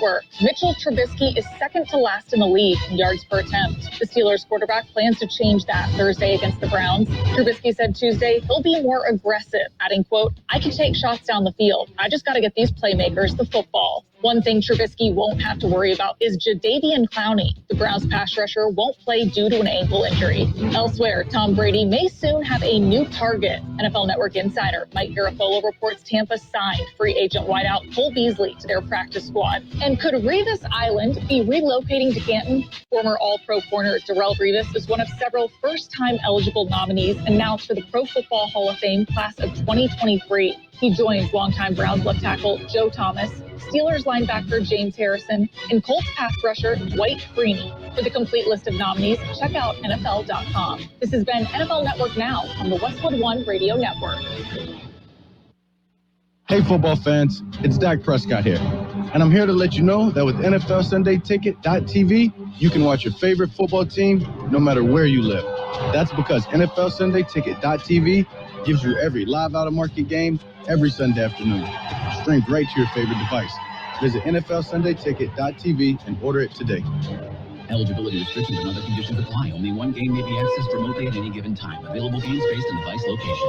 elsewhere, Mitchell Trubisky is second to last in the league in yards per attempt. The Steelers quarterback plans to change that Thursday against the Browns. Trubisky said Tuesday he'll be more aggressive, adding, quote, "I can take shots down the field. I just got to get these playmakers the football." One thing Trubisky won't have to worry about is Jadeveon Clowney. The Browns pass rusher won't play due to an ankle injury. Elsewhere, Tom Brady may soon have a new target. NFL Network insider Mike Garafolo reports Tampa signed free agent wideout Cole Beasley to their practice squad. And could Revis Island be relocating to Canton? Former All-Pro corner Darrelle Revis is one of several first-time eligible nominees announced for the Pro Football Hall of Fame class of 2023. He joins longtime Browns left tackle Joe Thomas, Steelers linebacker James Harrison, and Colts pass rusher Dwight Freeney. For the complete list of nominees, check out NFL.com. This has been NFL Network Now on the Westwood One Radio Network. Hey football fans, it's Dak Prescott here, and I'm here to let you know that with NFL Sunday Ticket.tv, you can watch your favorite football team no matter where you live. That's because NFL Sunday Ticket.tv gives you every live out-of-market game every Sunday afternoon, streamed right to your favorite device. Visit NFLSundayTicket.tv and order it today. Eligibility restrictions and other conditions apply. Only one game may be accessed remotely at any given time. Available games based on device location.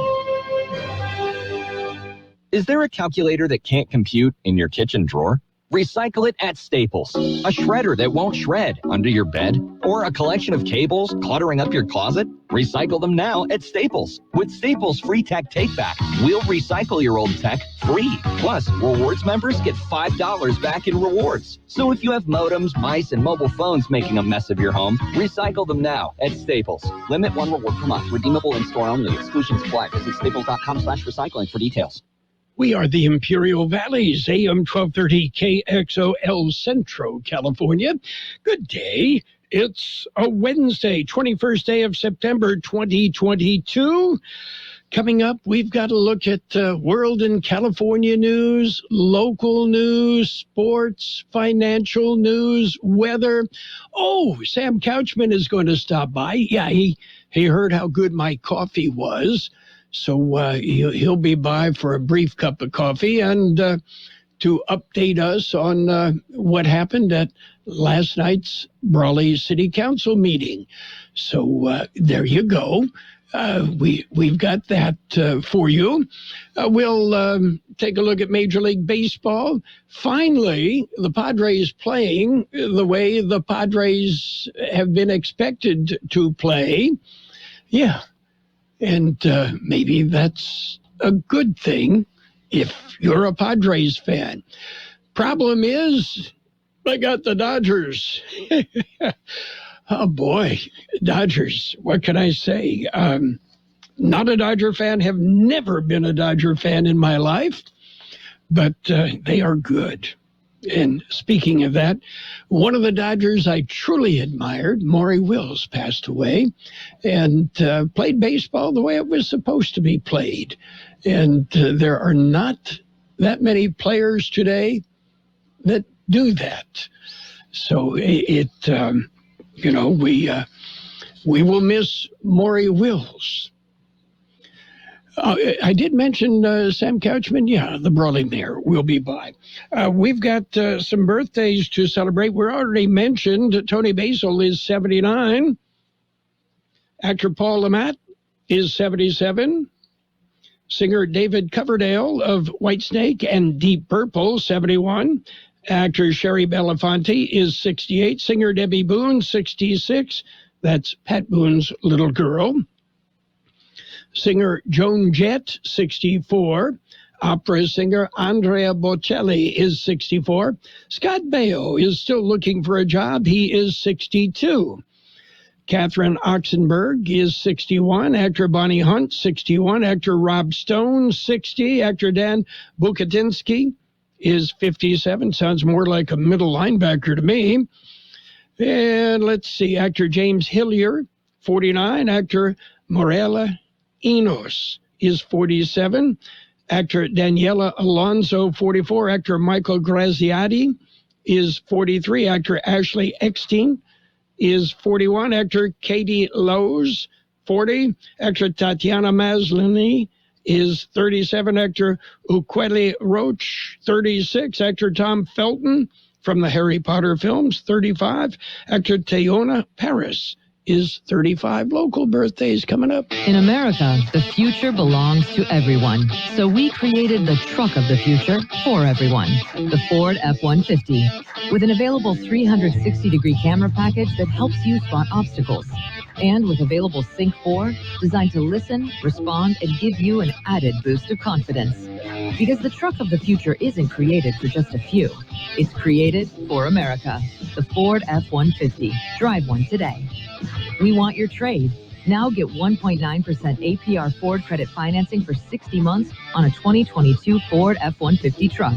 Is there a calculator that can't compute in your kitchen drawer? Recycle it at Staples. A shredder that won't shred under your bed? Or a collection of cables cluttering up your closet? Recycle them now at Staples. With Staples Free Tech Take-Back, we'll recycle your old tech free. Plus, Rewards members get $5 back in rewards. So if you have modems, mice, and mobile phones making a mess of your home, recycle them now at Staples. Limit 1 reward per month. Redeemable in-store only. Exclusions apply. Visit staples.com/recycling for details. We are the Imperial Valleys, AM 1230 KXO El Centro, California. Good day. It's a Wednesday, 21st day of September 2022. Coming up, we've got to look at world and California news, local news, sports, financial news, weather. Oh, Sam Couchman is going to stop by. Yeah, he heard how good my coffee was. So he'll be by for a brief cup of coffee and to update us on what happened at last night's Brawley City Council meeting. So there you go. We've got that for you. We'll take a look at Major League Baseball. Finally, the Padres playing the way the Padres have been expected to play. Yeah. And maybe that's a good thing if you're a Padres fan. Problem is, I got the Dodgers. Oh, boy, Dodgers. What can I say? Not a Dodger fan, have never been a Dodger fan in my life, but they are good. And speaking of that, one of the Dodgers I truly admired, Maury Wills, passed away and played baseball the way it was supposed to be played. And there are not that many players today that do that. So we will miss Maury Wills. I did mention Sam Couchman. Yeah, the Brawley mayor will be by. We've got some birthdays to celebrate. We're already mentioned Tony Basil is 79. Actor Paul Lamatte is 77. Singer David Coverdale of Whitesnake and Deep Purple, 71. Actor Sherry Belafonte is 68. Singer Debbie Boone, 66. That's Pat Boone's little girl. Singer Joan Jett, 64. Opera singer Andrea Bocelli is 64. Scott Baio is still looking for a job. He is 62. Catherine Oxenberg is 61. Actor Bonnie Hunt, 61. Actor Rob Stone, 60. Actor Dan Bukatinsky is 57. Sounds more like a middle linebacker to me. And let's see. Actor James Hillier, 49. Actor Morella Enos is 47. Actor Daniela Alonso, 44. Actor Michael Graziati is 43. Actor Ashley Eckstein is 41. Actor Katie Lowe's, 40. Actor Tatiana Maslany is 37. Actor Ukweli Roach, 36. Actor Tom Felton From the Harry Potter films, 35. Actor Teyona Paris is 35. Local birthdays coming up. In America, the future belongs to everyone. So we created the truck of the future for everyone, the Ford F-150, with an available 360-degree camera package that helps you spot obstacles. And with available Sync 4, designed to listen, respond, and give you an added boost of confidence. Because the truck of the future isn't created for just a few. It's created for America. The Ford F-150. Drive one today. We want your trade. Now get 1.9% APR Ford credit financing for 60 months on a 2022 Ford F-150 truck.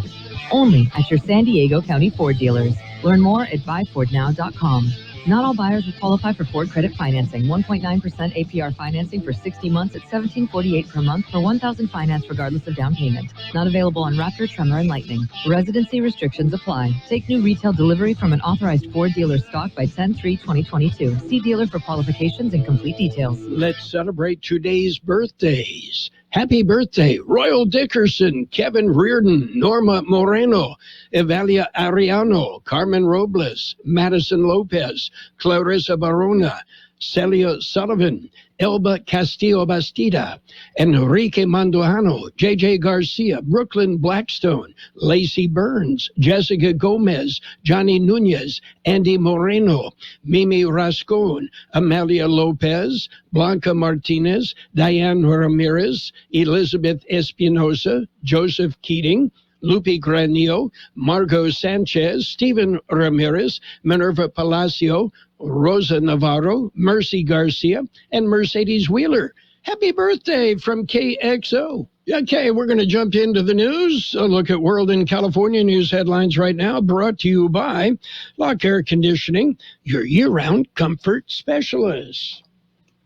Only at your San Diego County Ford dealers. Learn more at buyfordnow.com. Not all buyers will qualify for Ford credit financing. 1.9% APR financing for 60 months at $1,748 per month for $1,000 finance regardless of down payment. Not available on Raptor, Tremor, and Lightning. Residency restrictions apply. Take new retail delivery from an authorized Ford dealer stock by 10/3/2022. See dealer for qualifications and complete details. Let's celebrate today's birthdays. Happy birthday, Royal Dickerson, Kevin Reardon, Norma Moreno, Evalia Ariano, Carmen Robles, Madison Lopez, Clarissa Barona, Celia Sullivan, Elba Castillo Bastida, Enrique Manduano, J.J. Garcia, Brooklyn Blackstone, Lacey Burns, Jessica Gomez, Johnny Nunez, Andy Moreno, Mimi Rascon, Amalia Lopez, Blanca Martinez, Diane Ramirez, Elizabeth Espinosa, Joseph Keating, Lupe Granillo, Margot Sanchez, Stephen Ramirez, Minerva Palacio, Rosa Navarro, Mercy Garcia, and Mercedes Wheeler. Happy birthday from KXO. Okay, we're going to jump into the news. A look at World in California news headlines right now, brought to you by Lock Air Conditioning, your year-round comfort specialist.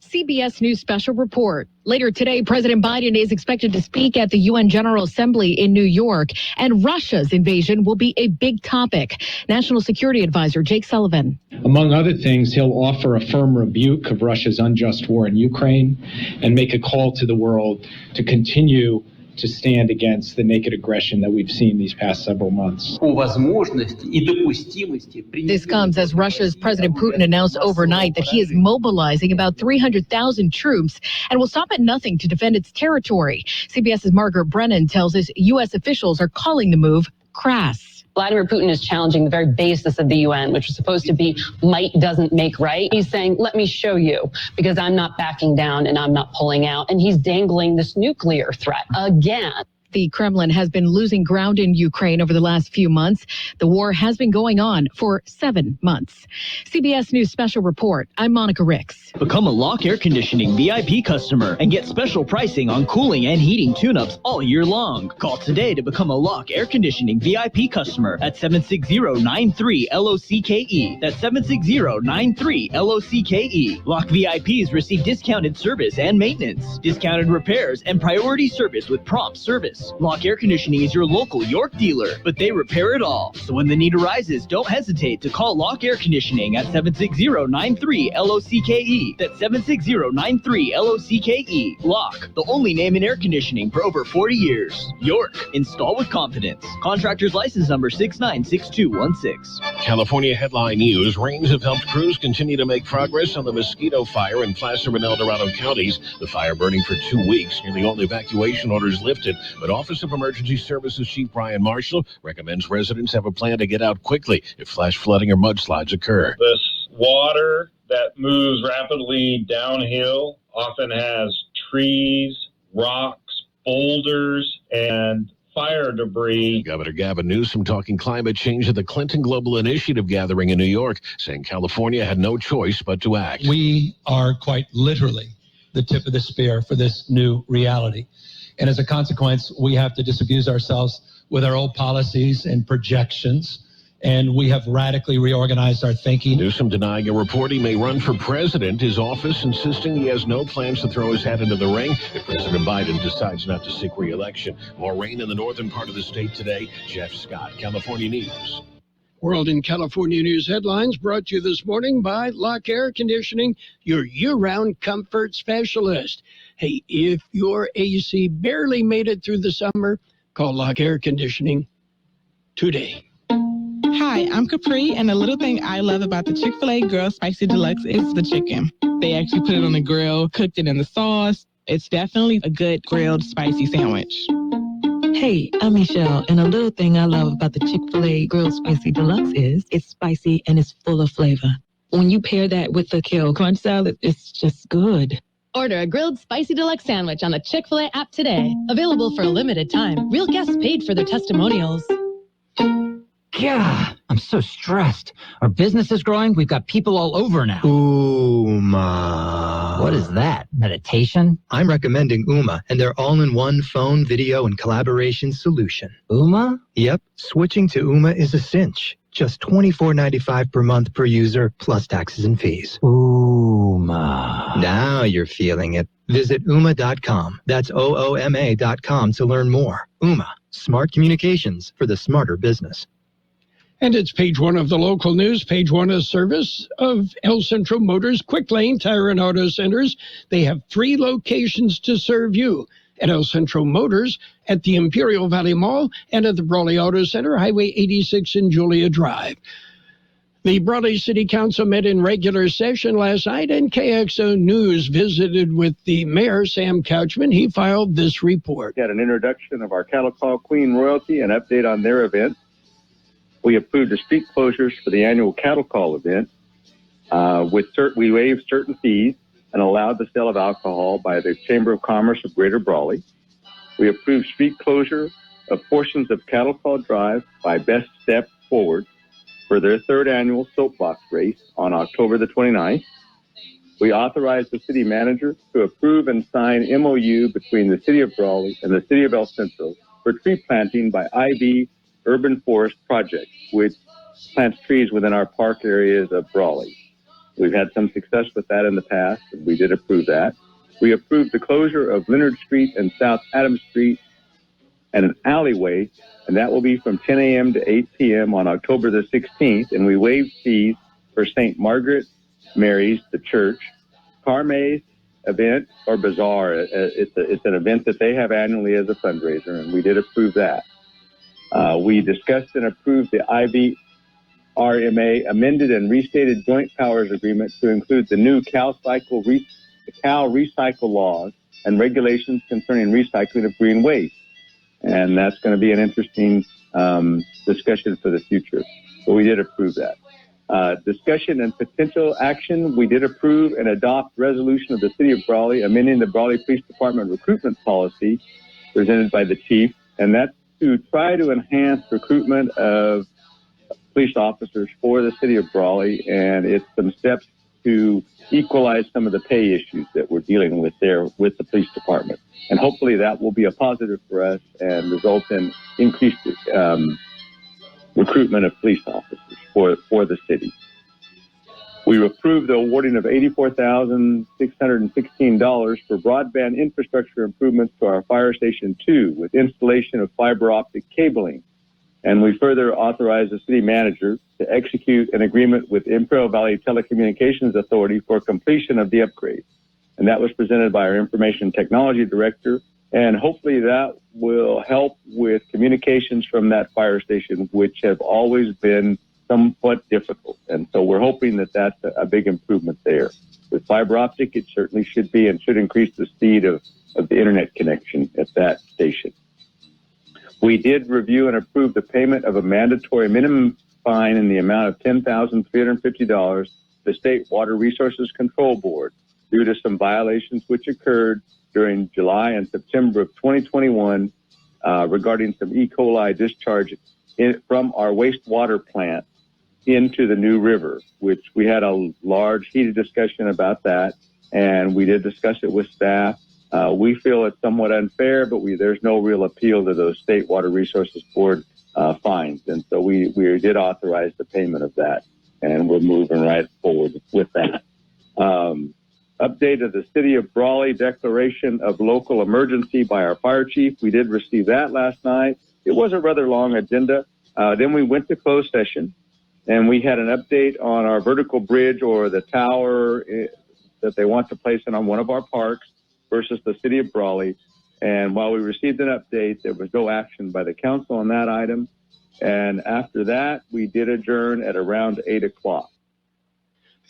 CBS News special report. Later today, President Biden is expected to speak at the UN General Assembly in New York, and Russia's invasion will be a big topic. National Security Advisor Jake Sullivan. Among other things, he'll offer a firm rebuke of Russia's unjust war in Ukraine and make a call to the world to continue to stand against the naked aggression that we've seen these past several months. This comes as Russia's President Putin announced overnight that he is mobilizing about 300,000 troops and will stop at nothing to defend its territory. CBS's Margaret Brennan tells us U.S. officials are calling the move crass. Vladimir Putin is challenging the very basis of the UN, which is supposed to be might doesn't make right. He's saying, let me show you, because I'm not backing down and I'm not pulling out. And he's dangling this nuclear threat again. The Kremlin has been losing ground in Ukraine over the last few months. The war has been going on for 7 months. CBS News special report. I'm Monica Ricks. Become a Lock Air Conditioning VIP customer and get special pricing on cooling and heating tune-ups all year long. Call today to become a Lock Air Conditioning VIP customer at 760-93-LOCKE. That's 760-93-LOCKE. Lock VIPs receive discounted service and maintenance, discounted repairs, and priority service with prompt service. Lock Air Conditioning is your local York dealer, but they repair it all. So when the need arises, don't hesitate to call Lock Air Conditioning at 760-93-LOCKE. That's 760-93-LOCKE. Lock, the only name in air conditioning for over 40 years. York, install with confidence. Contractor's license number 696216. California headline news. Rains have helped crews continue to make progress on the mosquito fire in Placer and El Dorado counties. The fire burning for 2 weeks. Nearly all evacuation orders lifted, but Office of Emergency Services Chief Brian Marshall recommends residents have a plan to get out quickly if flash flooding or mudslides occur. This water that moves rapidly downhill often has trees, rocks, boulders, and fire debris. Governor Gavin Newsom talking climate change at the Clinton Global Initiative gathering in New York, saying California had no choice but to act. We are quite literally the tip of the spear for this new reality. And as a consequence, we have to disabuse ourselves with our old policies and projections. And we have radically reorganized our thinking. Newsom denying a report he may run for president. His office insisting he has no plans to throw his hat into the ring if President Biden decides not to seek re-election. More rain in the northern part of the state today. Jeff Scott, California News. World in California news headlines brought to you this morning by Lock Air Conditioning, your year-round comfort specialist. Hey, if your AC barely made it through the summer, call Lock Air Conditioning today. Hi, I'm Capri, and the little thing I love about the Chick-fil-A Grilled Spicy Deluxe is the chicken. They actually put it on the grill, cooked it in the sauce. It's definitely a good grilled spicy sandwich. Hey, I'm Michelle, and a little thing I love about the Chick-fil-A Grilled Spicy Deluxe is it's spicy and it's full of flavor. When you pair that with the kale crunch salad, it's just good. Order a grilled spicy deluxe sandwich on the Chick-fil-A app today. Available for a limited time. Real guests paid for their testimonials. God, I'm so stressed. Our business is growing. We've got people all over now. Ooma. What is that? Meditation? I'm recommending Ooma and their all-in-one phone, video, and collaboration solution. Ooma? Yep. Switching to Ooma is a cinch. Just $24.95 per month per user, plus taxes and fees. Ooma. Now you're feeling it. Visit Ooma.com. That's OOMA.com to learn more. Ooma. Smart communications for the smarter business. And it's page one of the local news, page one of service of El Centro Motors Quick Lane Tire and Auto Centers. They have 3 locations to serve you at El Centro Motors, at the Imperial Valley Mall, and at the Brawley Auto Center, Highway 86 and Julia Drive. The Brawley City Council met in regular session last night, and KXO News visited with the mayor, Sam Couchman. He filed this report. We had an introduction of our Cattle Call Queen Royalty, an update on their event. We approved the street closures for the annual Cattle Call event. We waived certain fees and allowed the sale of alcohol by the Chamber of Commerce of Greater Brawley. We approved street closure of portions of Cattle Call Drive by Best Step Forward for their 3rd annual soapbox race on October the 29th. We authorized the city manager to approve and sign MOU between the city of Brawley and the city of El Centro for tree planting by IV Urban Forest Project, which plants trees within our park areas of Brawley. We've had some success with that in the past, and we did approve that. We approved the closure of Leonard Street and South Adams Street and an alleyway, and that will be from 10 a.m. to 8 p.m. on October the 16th, and we waived fees for St. Margaret Mary's, the church, Carme's event or bazaar. It's an event that they have annually as a fundraiser, and we did approve that. We discussed and approved the IVRMA amended and restated joint powers agreement to include the new Cal recycle laws and regulations concerning recycling of green waste. And that's going to be an interesting discussion for the future. But we did approve that. Discussion and potential action, we did approve and adopt resolution of the City of Brawley amending the Brawley Police Department recruitment policy presented by the chief, and that's to try to enhance recruitment of police officers for the City of Brawley, and it's some steps to equalize some of the pay issues that we're dealing with there with the police department. And hopefully that will be a positive for us and result in increased recruitment of police officers for the city. We approved the awarding of $84,616 for broadband infrastructure improvements to our Fire Station 2 with installation of fiber optic cabling. And we further authorized the city manager to execute an agreement with Imperial Valley Telecommunications Authority for completion of the upgrade. And that was presented by our Information Technology Director. And hopefully that will help with communications from that fire station, which have always been somewhat difficult. And so we're hoping that that's a big improvement there. With fiber optic, it certainly should be and should increase the speed of the internet connection at that station. We did review and approve the payment of a mandatory minimum fine in the amount of $10,350 to the State Water Resources Control Board due to some violations which occurred during July and September of 2021 regarding some E. coli discharge from our wastewater plant into the New River, which we had a large heated discussion about that, and we did discuss it with staff. We feel it's somewhat unfair, but there's no real appeal to those State Water Resources Board fines, and so we did authorize the payment of that, and we're moving right forward with that. Update of the City of Brawley declaration of local emergency by our fire chief. We did receive that last night. It was a rather long agenda. Then we went to closed session, and we had an update on our vertical bridge or the tower that they want to place in on one of our parks versus the City of Brawley. And while we received an update, there was no action by the council on that item. And after that, we did adjourn at around 8 o'clock.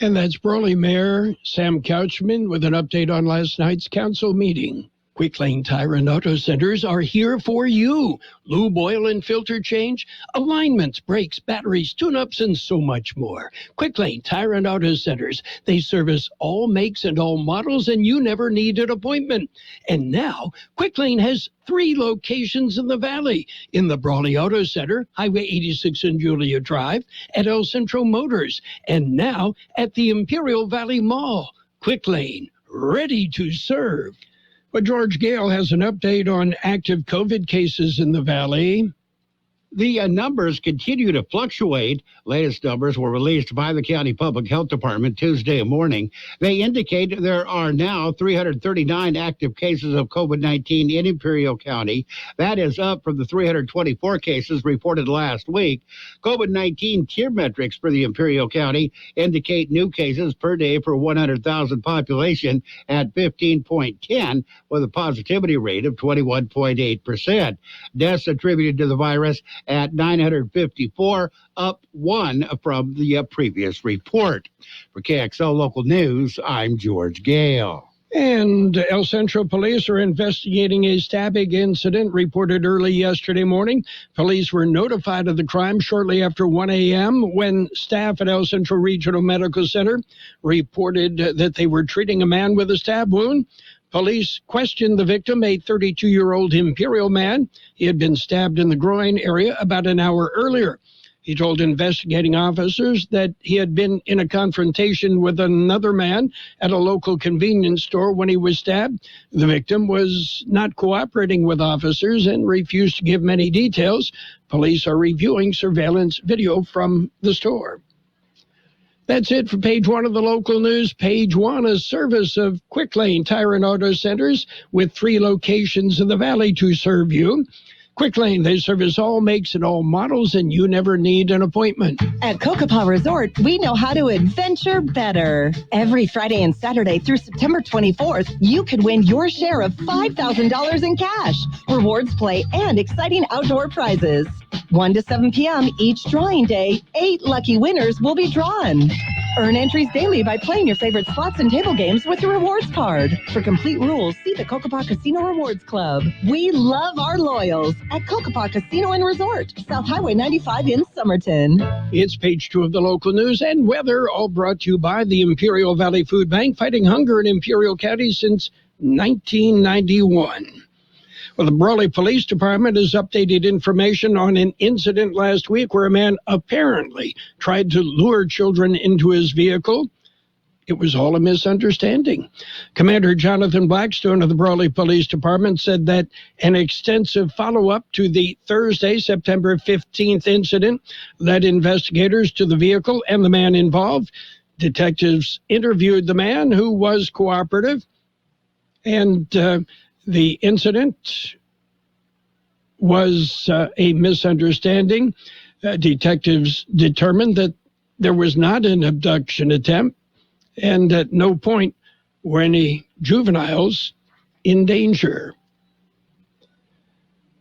And that's Brawley Mayor Sam Couchman with an update on last night's council meeting. Quick Lane Tire and Auto Centers are here for you. Lube, oil, and filter change, alignments, brakes, batteries, tune-ups, and so much more. Quick Lane Tire and Auto Centers. They service all makes and all models, and you never need an appointment. And now, Quick Lane has 3 locations in the Valley. In the Brawley Auto Center, Highway 86 and Julia Drive, at El Centro Motors, and now at the Imperial Valley Mall. Quick Lane, ready to serve. But George Gale has an update on active COVID cases in the Valley. The numbers continue to fluctuate. Latest numbers were released by the County Public Health Department Tuesday morning. They indicate there are now 339 active cases of COVID-19 in Imperial County. That is up from the 324 cases reported last week. COVID-19 tier metrics for the Imperial County indicate new cases per day per 100,000 population at 15.10 with a positivity rate of 21.8%. Deaths attributed to the virus at 954, up 1 from the previous report. For KXO Local News, I'm George Gale. And El Centro Police are investigating a stabbing incident reported early yesterday morning. Police were notified of the crime shortly after 1 a.m. when staff at El Centro Regional Medical Center reported that they were treating a man with a stab wound. Police questioned the victim, a 32-year-old Imperial man. He had been stabbed in the groin area about an hour earlier. He told investigating officers that he had been in a confrontation with another man at a local convenience store when he was stabbed. The victim was not cooperating with officers and refused to give many details. Police are reviewing surveillance video from the store. That's it for page 1 of the local news. Page 1, a service of Quick Lane Tire and Auto Centers with 3 locations in the Valley to serve you. Quick Lane, they service all makes and all models, and you never need an appointment. At Kokopah Resort, we know how to adventure better. Every Friday and Saturday through September 24th, you could win your share of $5,000 in cash, rewards play, and exciting outdoor prizes. 1 to 7 p.m. each drawing day, 8 lucky winners will be drawn. Earn entries daily by playing your favorite slots and table games with your rewards card. For complete rules, see the Kokopah Casino Rewards Club. We love our loyals at Kokopah Casino and Resort, South Highway 95 in Somerton. It's page 2 of the local news and weather, all brought to you by the Imperial Valley Food Bank, fighting hunger in Imperial County since 1991. Well, the Brawley Police Department has updated information on an incident last week where a man apparently tried to lure children into his vehicle. It was all a misunderstanding. Commander Jonathan Blackstone of the Brawley Police Department said that an extensive follow-up to the Thursday, September 15th incident led investigators to the vehicle and the man involved. Detectives interviewed the man, who was cooperative, and the incident was a misunderstanding. Detectives determined that there was not an abduction attempt, and at no point were any juveniles in danger.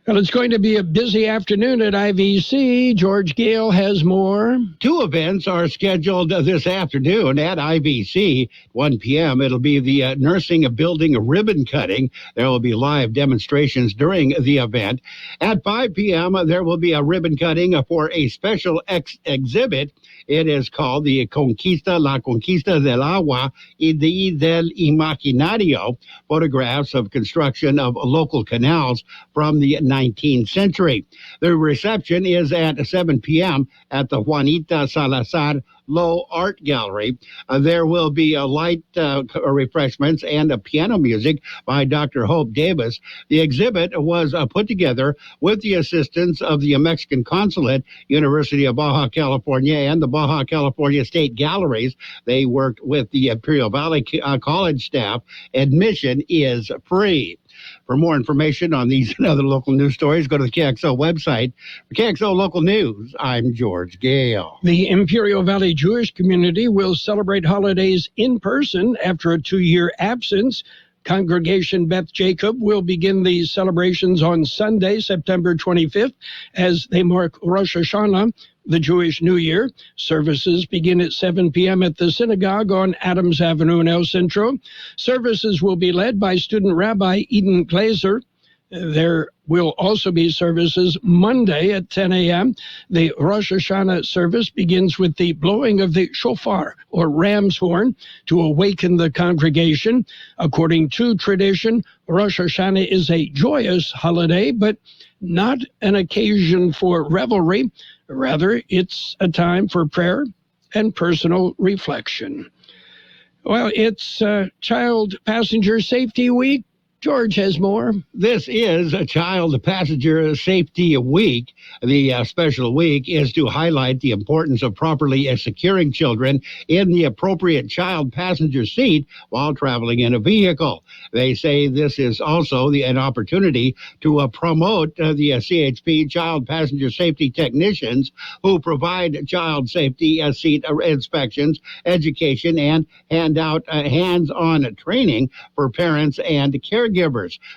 Well, it's going to be a busy afternoon at IVC. George Gale has more. 2 events are scheduled this afternoon at IVC. 1 p.m. It'll be the Nursing Building Ribbon Cutting. There will be live demonstrations during the event. At 5 p.m., there will be a ribbon cutting for a special exhibit. It is called the La Conquista del Agua y del Imaginario, photographs of construction of local canals from the 19th century. The reception is at 7 p.m. at the Juanita Salazar Low Art Gallery. There will be light refreshments and piano music by Dr. Hope Davis. The exhibit was put together with the assistance of the Mexican Consulate, University of Baja California, and the Baja California State Galleries. They worked with the Imperial Valley College staff. Admission is free. For more information on these and other local news stories, go to the KXO website. For KXO Local News, I'm George Gale. The Imperial Valley Jewish community will celebrate holidays in person after a 2-year absence. Congregation Beth Jacob will begin the celebrations on Sunday, September 25th, as they mark Rosh Hashanah, the Jewish New Year. Services begin at 7 p.m. at the synagogue on Adams Avenue in El Centro. Services will be led by student Rabbi Eden Glazer. There will also be services Monday at 10 a.m. The Rosh Hashanah service begins with the blowing of the shofar, or ram's horn, to awaken the congregation. According to tradition, Rosh Hashanah is a joyous holiday, but not an occasion for revelry. Rather, it's a time for prayer and personal reflection. Well, it's Child Passenger Safety Week. George has more. This is a Child Passenger Safety Week. The special week is to highlight the importance of properly securing children in the appropriate child passenger seat while traveling in a vehicle. They say this is also an opportunity to promote the CHP Child Passenger Safety Technicians who provide child safety seat inspections, education, and hand out hands-on training for parents and caregivers.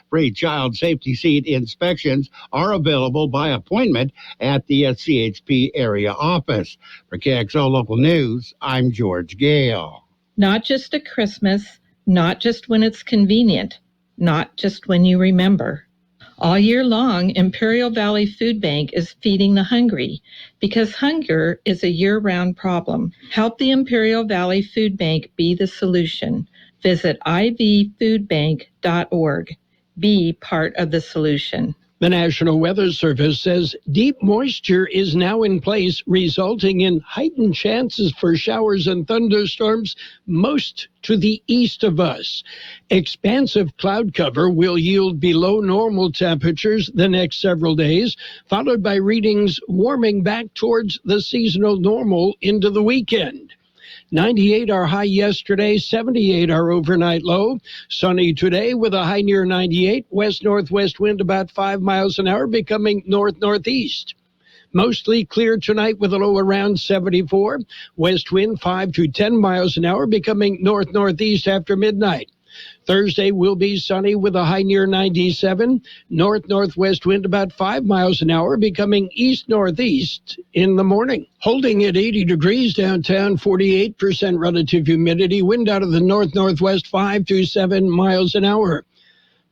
Free child safety seat inspections are available by appointment at the CHP area office. For KXO Local News, I'm George Gale. Not just at Christmas, not just when it's convenient, not just when you remember. All year long, Imperial Valley Food Bank is feeding the hungry because hunger is a year-round problem. Help the Imperial Valley Food Bank be the solution. Visit ivfoodbank.org. Be part of the solution. The National Weather Service says deep moisture is now in place, resulting in heightened chances for showers and thunderstorms most to the east of us. Expansive cloud cover will yield below normal temperatures the next several days, followed by readings warming back towards the seasonal normal into the weekend. 98 our high yesterday, 78 our overnight low. Sunny today with a high near 98. West-northwest wind about 5 miles an hour, becoming north-northeast. Mostly clear tonight with a low around 74. West wind 5 to 10 miles an hour, becoming north-northeast after midnight. Thursday will be sunny with a high near 97. North-northwest wind about 5 miles an hour, becoming east-northeast in the morning. Holding at 80 degrees downtown, 48% relative humidity. Wind out of the north-northwest 5 to 7 miles an hour.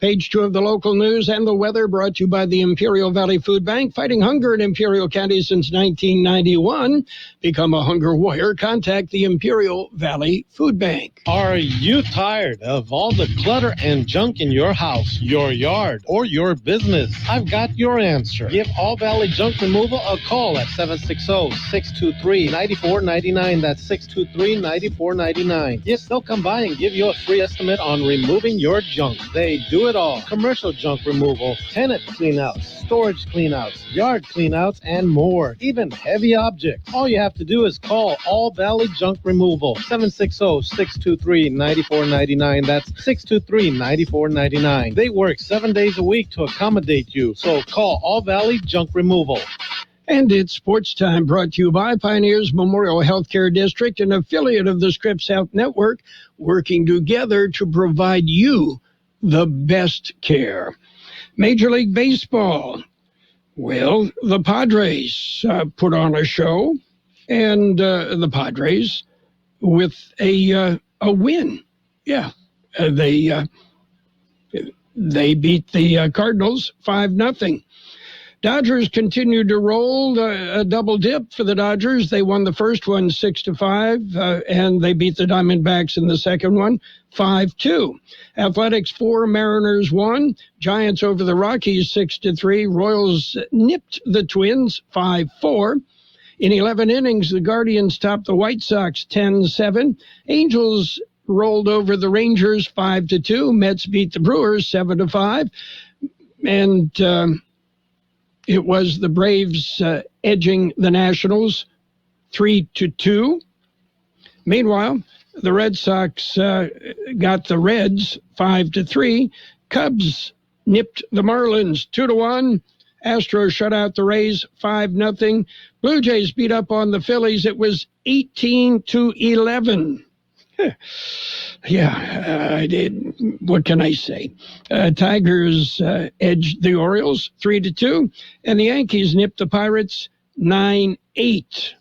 Page 2 of the local news and the weather brought to you by the Imperial Valley Food Bank, fighting hunger in Imperial County since 1991. Become a hunger warrior. Contact the Imperial Valley Food Bank. Are you tired of all the clutter and junk in your house, your yard, or your business? I've got your answer. Give All Valley Junk Removal a call at 760-623-9499. That's 623-9499. Yes, they'll come by and give you a free estimate on removing your junk. They do it all. Commercial junk removal, tenant cleanouts, storage cleanouts, yard cleanouts, and more. Even heavy objects. All you have to do is call All Valley Junk Removal. 760-623-9499. That's 623-9499. They work 7 days a week to accommodate you. So call All Valley Junk Removal. And it's sports time, brought to you by Pioneers Memorial Healthcare District, an affiliate of the Scripps Health Network, working together to provide you the best care. Major League Baseball. Well, the Padres put on a show, and the Padres with a win. Yeah, they beat the Cardinals 5-0. Dodgers continued to roll, a double dip for the Dodgers. They won the first one 6-5, and they beat the Diamondbacks in the second one 5-2. Athletics 4, Mariners 1. Giants over the Rockies 6-3. Royals nipped the Twins 5-4. In 11 innings, the Guardians topped the White Sox 10-7. Angels rolled over the Rangers 5-2. Mets beat the Brewers 7-5. And it was the Braves edging the Nationals 3-2. Meanwhile, the Red Sox got the Reds 5-3. Cubs nipped the Marlins 2-1. Astros shut out the Rays 5-0. Blue Jays beat up on the Phillies. It was 18-11. I did. What can I say? Tigers edged the Orioles 3-2, and the Yankees nipped the Pirates 9-8.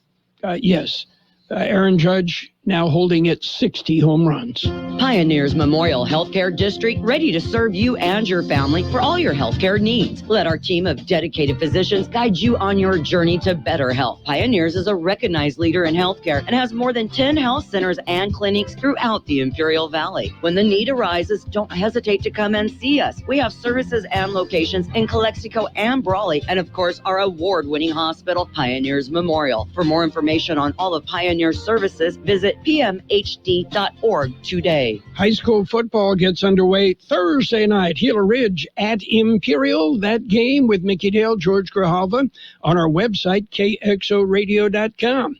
Aaron Judge now holding at 60 home runs. Pioneers Memorial Healthcare District, ready to serve you and your family for all your healthcare needs. Let our team of dedicated physicians guide you on your journey to better health. Pioneers is a recognized leader in healthcare and has more than 10 health centers and clinics throughout the Imperial Valley. When the need arises, don't hesitate to come and see us. We have services and locations in Calexico and Brawley, and of course, our award-winning hospital, Pioneers Memorial. For more information on all of Pioneer's services, visit pmhd.org today. High school football gets underway Thursday night. Gila Ridge at Imperial. That game with Mickey Dale, George Grijalva on our website, KXORadio.com.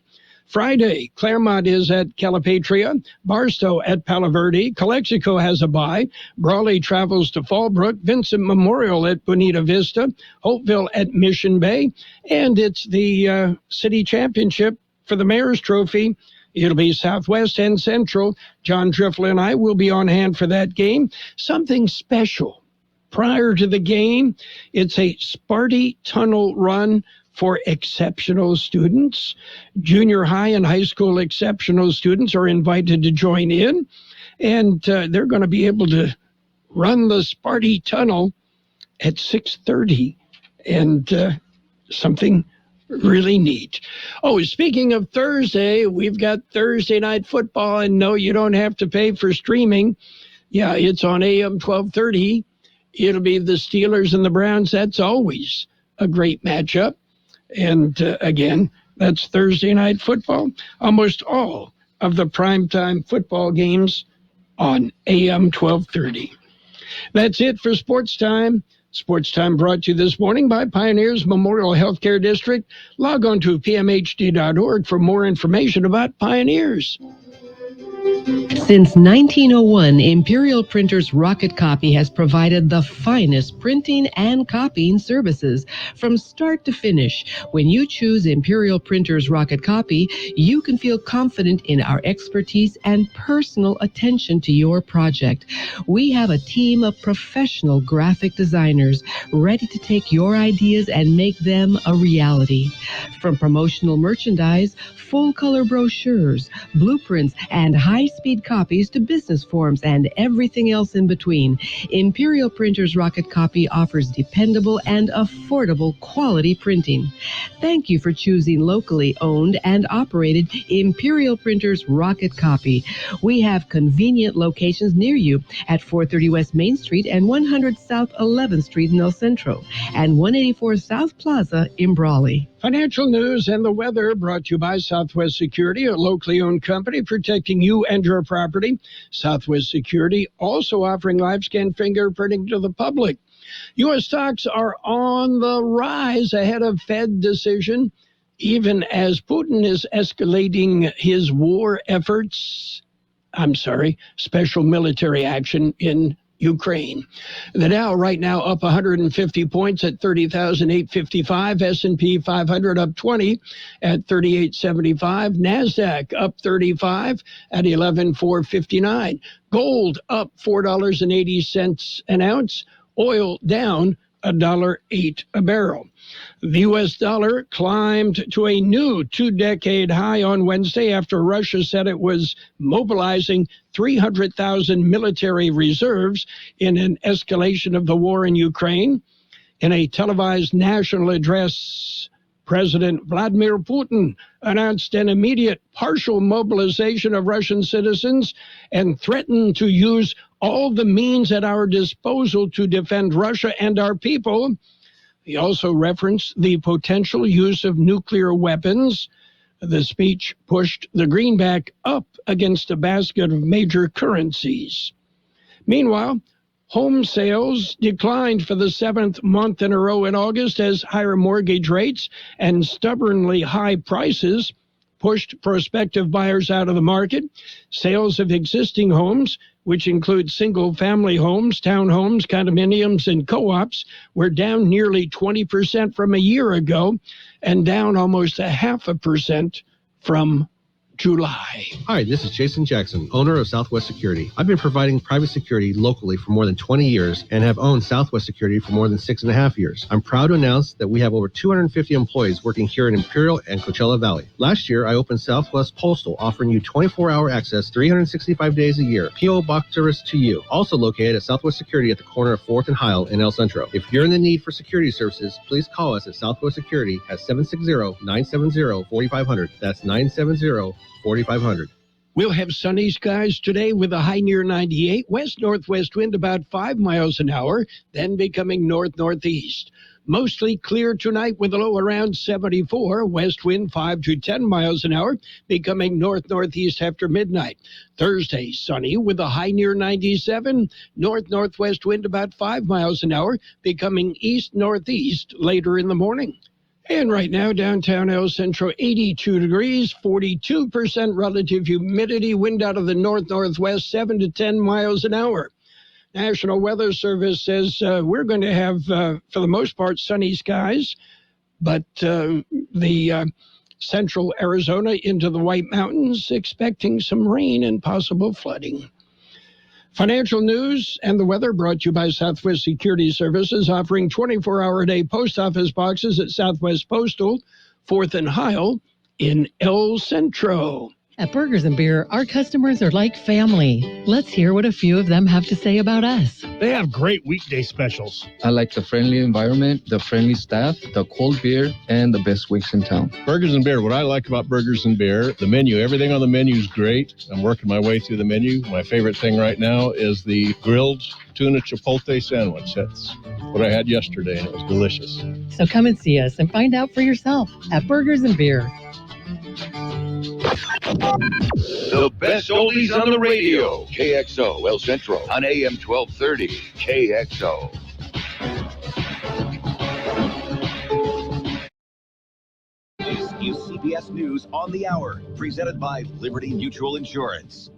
Friday, Claremont is at Calipatria, Barstow at Palo Verde, Calexico has a bye, Brawley travels to Fallbrook, Vincent Memorial at Bonita Vista, Hopeville at Mission Bay, and it's the city championship for the Mayor's Trophy. It'll be Southwest and Central. John Triffle and I will be on hand for that game. Something special. Prior to the game, it's a Sparty Tunnel run for exceptional students. Junior high and high school exceptional students are invited to join in, and they're going to be able to run the Sparty Tunnel at 6:30, and something really neat. Oh, speaking of Thursday, we've got Thursday night football, and no, you don't have to pay for streaming. Yeah, it's on AM 1230. It'll be the Steelers and the Browns. That's always a great matchup. And again, that's Thursday night football. Almost all of the primetime football games on AM 1230. That's it for Sports Time. Sports Time brought to you this morning by Pioneers Memorial Healthcare District. Log on to pmhd.org for more information about Pioneers. Since 1901, Imperial Printers Rocket Copy has provided the finest printing and copying services from start to finish. When you choose Imperial Printers Rocket Copy, you can feel confident in our expertise and personal attention to your project. We have a team of professional graphic designers ready to take your ideas and make them a reality. From promotional merchandise, full-color brochures, blueprints, and high-speed copies to business forms and everything else in between, Imperial Printers Rocket Copy offers dependable and affordable quality printing. Thank you for choosing locally owned and operated Imperial Printers Rocket Copy. We have convenient locations near you at 430 West Main Street and 100 South 11th Street in El Centro and 184 South Plaza in Brawley. Financial news and the weather brought to you by Southwest Security, a locally owned company protecting you and your property. Southwest Security also offering live-scan fingerprinting to the public. U.S. stocks are on the rise ahead of Fed decision, even as Putin is escalating his special military action in Ukraine. The Dow right now up 150 points at 30,855. S&P 500 up 20 at 3875. NASDAQ up 35 at 11,459. Gold up $4.80 an ounce. Oil down $1.08 a barrel. The U.S. dollar climbed to a new two-decade high on Wednesday after Russia said it was mobilizing 300,000 military reserves in an escalation of the war in Ukraine. In a televised national address, President Vladimir Putin announced an immediate partial mobilization of Russian citizens and threatened to use all the means at our disposal to defend Russia and our people. He also referenced the potential use of nuclear weapons. The speech pushed the greenback up against a basket of major currencies. Meanwhile, home sales declined for the seventh month in a row in August as higher mortgage rates and stubbornly high prices pushed prospective buyers out of the market. Sales of existing homes, which include single-family homes, townhomes, condominiums, and co-ops, were down nearly 20% from a year ago and down almost 0.5% from July. Hi, this is Jason Jackson, owner of Southwest Security. I've been providing private security locally for more than 20 years and have owned Southwest Security for more than 6.5 years. I'm proud to announce that we have over 250 employees working here in Imperial and Coachella Valley. Last year, I opened Southwest Postal, offering you 24-hour access 365 days a year. P.O. Box service to you. Also located at Southwest Security at the corner of 4th and Heil in El Centro. If you're in the need for security services, please call us at Southwest Security at 760-970-4500. That's 970-4500. We'll have sunny skies today with a high near 98, west-northwest wind about 5 miles an hour, then becoming north-northeast. Mostly clear tonight with a low around 74, west wind 5 to 10 miles an hour, becoming north-northeast after midnight. Thursday, sunny with a high near 97, north-northwest wind about 5 miles an hour, becoming east-northeast later in the morning. And right now, downtown El Centro, 82 degrees, 42% relative humidity, wind out of the north-northwest, 7 to 10 miles an hour. National Weather Service says we're going to have, for the most part, sunny skies, but the central Arizona into the White Mountains expecting some rain and possible flooding. Financial news and the weather brought to you by Southwest Security Services, offering 24-hour-a-day post office boxes at Southwest Postal, 4th and Heil in El Centro. At Burgers and Beer, our customers are like family. Let's hear what a few of them have to say about us. They have great weekday specials. I like the friendly environment, the friendly staff, the cold beer, and the best wings in town. Burgers and Beer. What I like about Burgers and Beer, the menu. Everything on the menu is great. I'm working my way through the menu. My favorite thing right now is the grilled tuna chipotle sandwich. That's what I had yesterday, and it was delicious. So come and see us and find out for yourself at Burgers and Beer. The best oldies on the radio. KXO El Centro on AM 1230. KXO. This is CBS News on the Hour, presented by Liberty Mutual Insurance.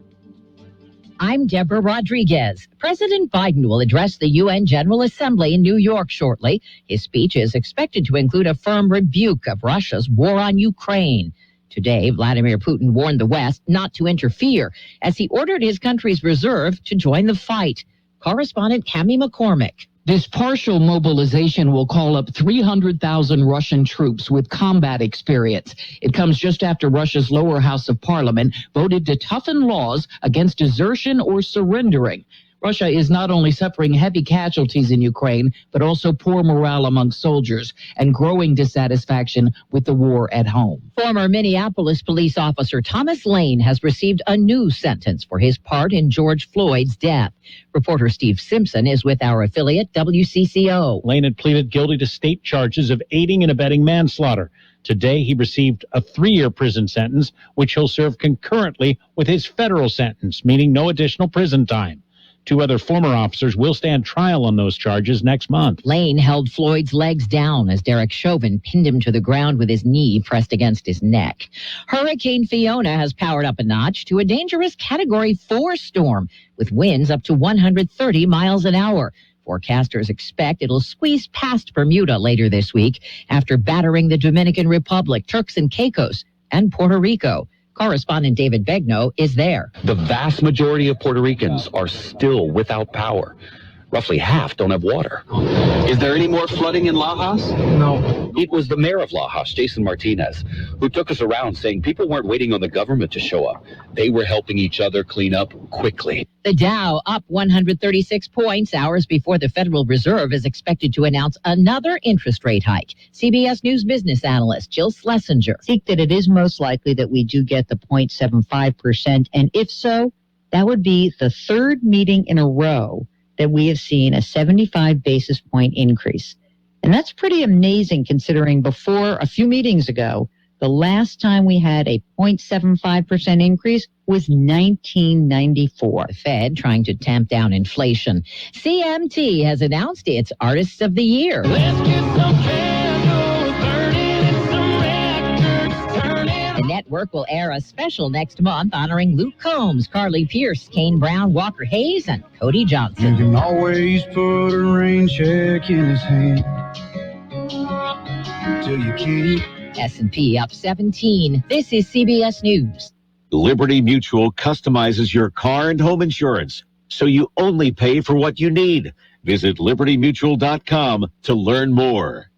I'm Deborah Rodriguez. President Biden will address the UN General Assembly in New York shortly. His speech is expected to include a firm rebuke of Russia's war on Ukraine. Today, Vladimir Putin warned the West not to interfere as he ordered his country's reserve to join the fight. Correspondent Cammie McCormick. This partial mobilization will call up 300,000 Russian troops with combat experience. It comes just after Russia's lower house of parliament voted to toughen laws against desertion or surrendering. Russia is not only suffering heavy casualties in Ukraine, but also poor morale among soldiers and growing dissatisfaction with the war at home. Former Minneapolis police officer Thomas Lane has received a new sentence for his part in George Floyd's death. Reporter Steve Simpson is with our affiliate WCCO. Lane had pleaded guilty to state charges of aiding and abetting manslaughter. Today, he received a 3-year prison sentence, which he'll serve concurrently with his federal sentence, meaning no additional prison time. 2 other former officers will stand trial on those charges next month. Lane held Floyd's legs down as Derek Chauvin pinned him to the ground with his knee pressed against his neck. Hurricane Fiona has powered up a notch to a dangerous Category 4 storm with winds up to 130 miles an hour. Forecasters expect it'll squeeze past Bermuda later this week after battering the Dominican Republic, Turks and Caicos, and Puerto Rico. Correspondent David Begnaud is there. The vast majority of Puerto Ricans are still without power. Roughly half don't have water. Is there any more flooding in Lajas? No. It was the mayor of Lajas, Jason Martinez, who took us around saying people weren't waiting on the government to show up. They were helping each other clean up quickly. The Dow up 136 points hours before the Federal Reserve is expected to announce another interest rate hike. CBS News business analyst Jill Schlesinger. I think that it is most likely that we do get the 0.75%. And if so, that would be the 3rd meeting in a row that we have seen a 75 basis point increase. And that's pretty amazing considering before a few meetings ago, the last time we had a 0.75% increase was 1994. The Fed trying to tamp down inflation. CMT has announced its Artists of the Year. Let's get some candles burning and some records turning. The network will air a special next month honoring Luke Combs, Carly Pierce, Kane Brown, Walker Hayes, and Cody Johnson. You can always put a rain check in his hand till you can't. S&P up 17. This is CBS News. Liberty Mutual customizes your car and home insurance, so you only pay for what you need. Visit libertymutual.com to learn more.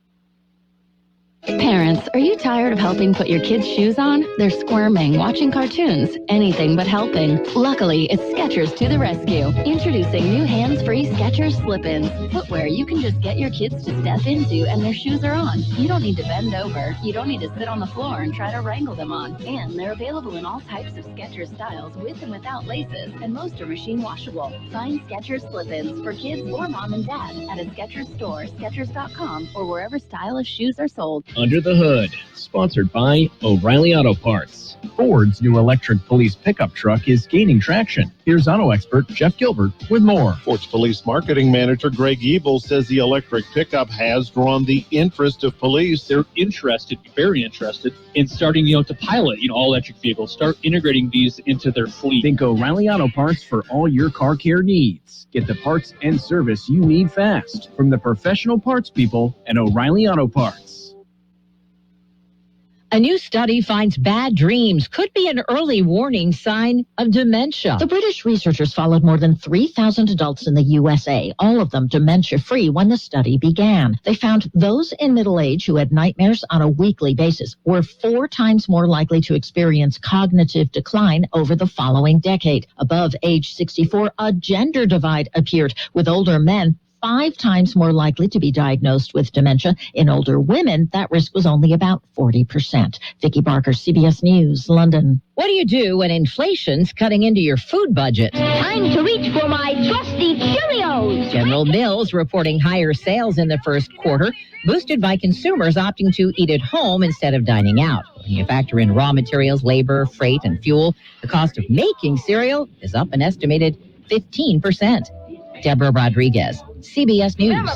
Parents, are you tired of helping put your kids' shoes on? They're squirming, watching cartoons, anything but helping. Luckily, it's Skechers to the rescue. Introducing new hands-free Skechers slip-ins. Footwear you can just get your kids to step into and their shoes are on. You don't need to bend over. You don't need to sit on the floor and try to wrangle them on. And they're available in all types of Skechers styles with and without laces, and most are machine washable. Find Skechers slip-ins for kids or mom and dad at a Skechers store, Skechers.com, or wherever stylish shoes are sold. Under the Hood, sponsored by O'Reilly Auto Parts. Ford's new electric police pickup truck is gaining traction. Here's auto expert Jeff Gilbert with more. Ford's police marketing manager Greg Ebel says the electric pickup has drawn the interest of police. They're interested, very interested, in starting, to pilot, all electric vehicles, start integrating these into their fleet. Think O'Reilly Auto Parts for all your car care needs. Get the parts and service you need fast from the professional parts people at O'Reilly Auto Parts. A new study finds bad dreams could be an early warning sign of dementia. The British researchers followed more than 3,000 adults in the USA, all of them dementia-free when the study began. They found those in middle age who had nightmares on a weekly basis were 4 times more likely to experience cognitive decline over the following decade. Above age 64, a gender divide appeared, with older men 5 times more likely to be diagnosed with dementia. In older women, that risk was only about 40%. Vicki Barker, CBS News, London. What do you do when inflation's cutting into your food budget? Time to reach for my trusty Cheerios. General Mills reporting higher sales in the first quarter, boosted by consumers opting to eat at home instead of dining out. When you factor in raw materials, labor, freight, and fuel, the cost of making cereal is up an estimated 15%. Deborah Rodriguez, CBS News.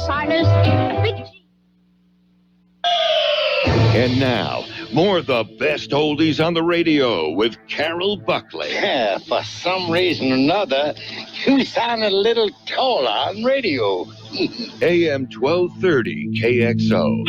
And now, more of the best oldies on the radio with Carroll Buckley. Yeah, for some reason or another, you sound a little taller on radio. AM 1230 KXO.